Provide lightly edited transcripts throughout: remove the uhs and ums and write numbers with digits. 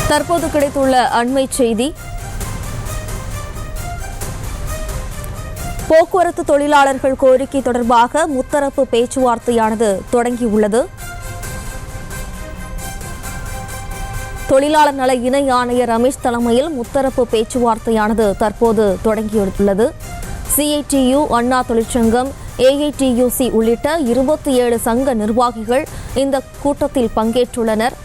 தற்போது கிடைத்துள்ள அண்மை செய்தி. போக்குவரத்து தொழிலாளர்கள் கோரிக்கை தொடர்பாக முத்தரப்பு பேச்சுவார்த்தையானது தொடங்கியுள்ளது. தொழிலாளர் நல இணை ஆணையர் ரமேஷ் தலைமையில் முத்தரப்பு பேச்சுவார்த்தையானது தற்போது தொடங்கியுள்ளது. CITU, அண்ணா தொழிற்சங்கம், AITUC உள்ளிட்ட 27 சங்க நிர்வாகிகள் இந்த கூட்டத்தில் பங்கேற்றுள்ளனர்.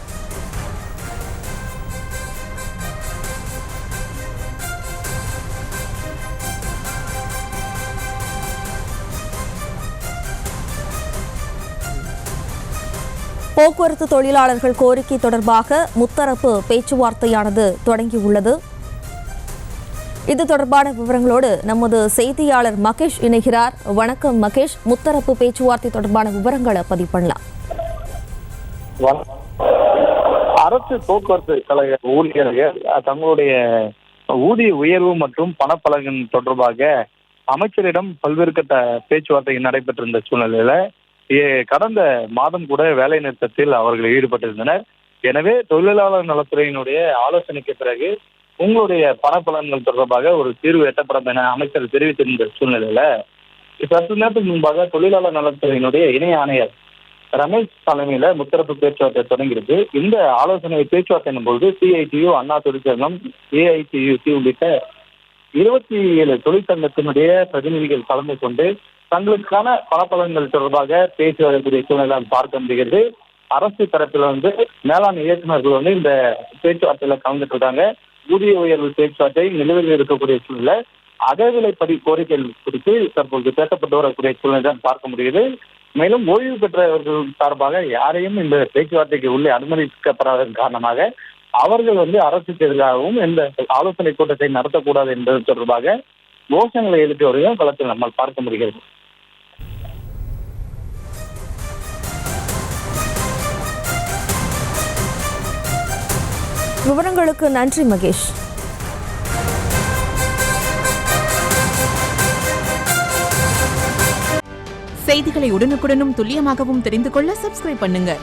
போக்குவரத்து தொழிலாளர்கள் கோரிக்கை தொடர்பாக முத்தரப்பு பேச்சுவார்த்தையானது தொடங்கியுள்ளது. இது தொடர்பான விவரங்களோடு நமது செய்தியாளர் மகேஷ் இணைகிறார். வணக்கம் மகேஷ், முத்தரப்பு பேச்சுவார்த்தை தொடர்பான விவரங்களை பதிவு பண்ணலாம். அரசு போக்குவரத்து கழக ஊழியர்கள் தங்களுடைய ஊதிய உயர்வு மற்றும் பணப்பலன் தொடர்பாக அமைச்சரிடம் பல்வேறு கட்ட பேச்சுவார்த்தை நடைபெற்றிருந்த சூழ்நிலையில கடந்த மாதம் கூட வேலை நிறுத்தத்தில் அவர்கள் ஈடுபட்டிருந்தனர். எனவே தொழிலாளர் நலத்துறையினுடைய ஆலோசனைக்கு பிறகு உங்களுடைய பணப்பலன்கள் தொடர்பாக ஒரு தீர்வு எட்டப்படும் என அமைச்சர் தெரிவித்திருந்த சூழ்நிலையில சற்று நேரத்துக்கு முன்பாக தொழிலாளர் நலத்துறையினுடைய இணை ஆணையர் ரமேஷ் தலைமையில முத்தரப்பு பேச்சுவார்த்தை தொடங்கியிருக்கு. இந்த ஆலோசனை பேச்சுவார்த்தையின் போது CITU, அண்ணா தொழிற்சங்கம், AITUC உள்ளிட்ட 27 தொழிற்சங்கத்தினுடைய பிரதிநிதிகள் கலந்து கொண்டு தங்களுக்கான பணப்பலன்கள் தொடர்பாக பேசி வரக்கூடிய சூழ்நிலை பார்க்க முடிகிறது. அரசு தரப்பில் மேலாண் இயக்குநர்கள் இந்த பேச்சுவார்த்தையில கலந்துட்டு இருக்காங்க. ஊதிய உயர்வு பேச்சுவார்த்தை நிலுவையில் இருக்கக்கூடிய சூழ்நிலை, அகவிலைப்படி கோரிக்கைகள் குறித்து தற்போது பேசப்பட்டு வரக்கூடிய சூழ்நிலை தான் பார்க்க முடியுது. மேலும் ஓய்வு பெற்றவர்கள் சார்பாக யாரையும் இந்த பேச்சுவார்த்தைக்கு உள்ளே அனுமதிக்கப்படாததன் காரணமாக அவர்கள் அரசுக்கு எதிராகவும் இந்த ஆலோசனை கூட்டத்தை நடத்தக்கூடாது என்பது தொடர்பாக கோஷங்களை எழுப்பி வருவதையும் களத்தில் நம்மால் பார்க்க முடிகிறது. விவரங்களுக்கு நன்றி மகேஷ். செய்திகளை உடனுக்குடனும் துல்லியமாகவும் தெரிந்து கொள்ள சப்ஸ்கிரைப் பண்ணுங்க.